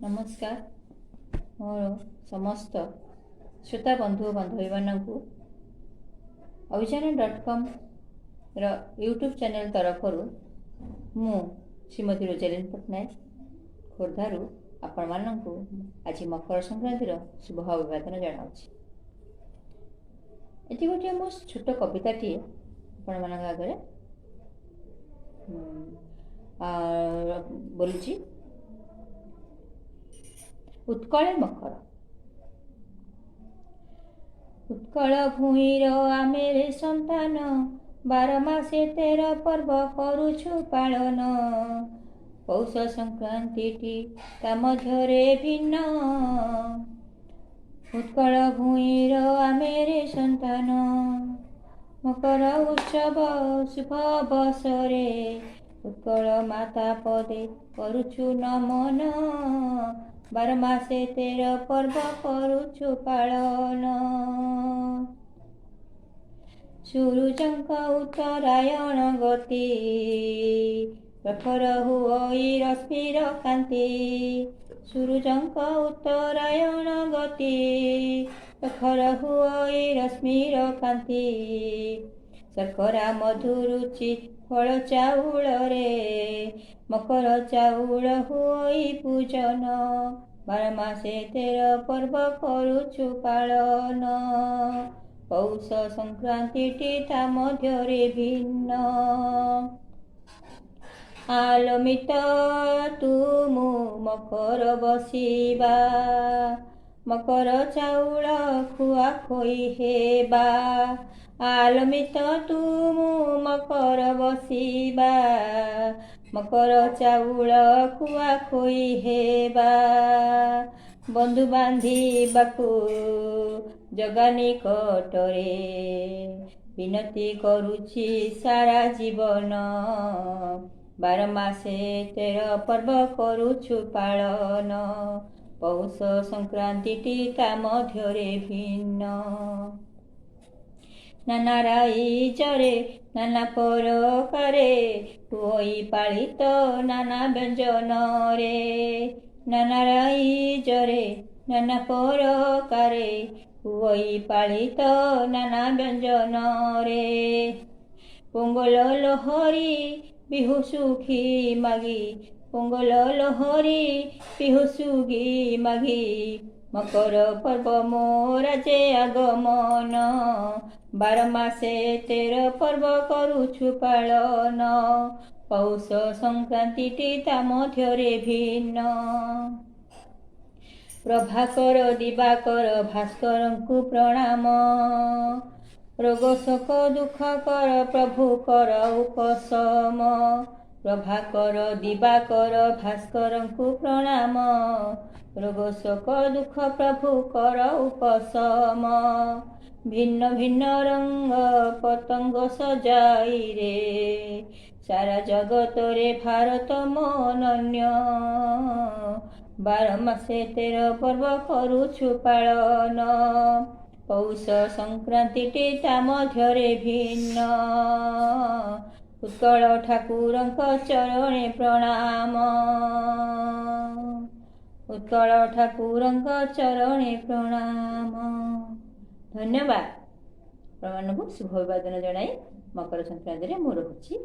नमस्कार मोर समस्त श्रोता बंधु बांधवी मानू अभिजान.com यूट्यूब चैनल तरफ मु श्रीमती रोजालिन पट्टनायक खोर्धारू आपण मानू आज मकर संक्रांतिर शुभ अभिवादन जनावि। ये गोटे मो छोट कविताटी आपण मान आगे बोलुची। उत्कल मकर उत्कल भूईर आमेरे संतान 12 मासे 13 पर्व करुछु पालन। पौष संक्रांति ता मध्यरे भिन्न उत्कल भूईर आमेरे संतान। मकर उत्सव शुभ अवसरे उत्कल माता पदे करुछु नमन। 12 मासे 13 पर्व करुछु पालन। सूरुजंक उत्तरायण गति प्रखर हुई रश्मिर कांति। सूरुजंक उत्तरायण गति प्रखर हुई रश्मिर कांति। शर्करा मधुरुचि फल चाउल रे मकर चाउल हुई पूजन। 12 मासे 13 पर्व करुछु पालन। पौष संक्रांति ता मध्यरे भिन्न आलमित तुमु मकर बसिबा। मकर चाउल खुआ खोई हेबा। आलमित तुमु मकर बसिबा। मकर चाउल खुआ खोई हेबा। बंधु बांधिबाकु जगा निकटरे विनती करुछि सारा जीवन। 12 मासे 13 पर्व करुछु पालन। पौष संक्रांति ता मध्यरे भिन्न नाना राइजरे नाना प्रकारे हुई पालित नाना व्यंजन रे। नाना राइजरे नाना प्रकारे हुई पालित नाना व्यंजन रे। पोंगल लहरी बिहु सुखी मागी। पोंगल लहरी बिहु सुखी मागी। मकर पर्व मोरा जे आगमन। 12 मासे 13 पर्व करुछु पालन। पौष संक्रांति ता मध्यरे भिन्न प्रभाकर दिवाकर भास्करंकु प्रणाम। रोग शोक दुख कर प्रभु कर उपशम। प्रभाकर दिवाकर भास्करंकु प्रणाम। रोग शोक दुख प्रभु कर उपशम। भिन्न भिन्न रंग पतंग सजाई रे सारा जगत रे भारत मनन्य। 12 मासे 13 पर्व करुछु पालन। पौष संक्रांति ता मध्यरे भिन्न उत्कल ठाकुरंक चरणे प्रणाम। उत्कल ठाकुरंक चरणे प्रणाम। धन्यवाद। प्रमाण को शुभ अभिवादन जनाई मकर संक्रांति रे मोर होछि।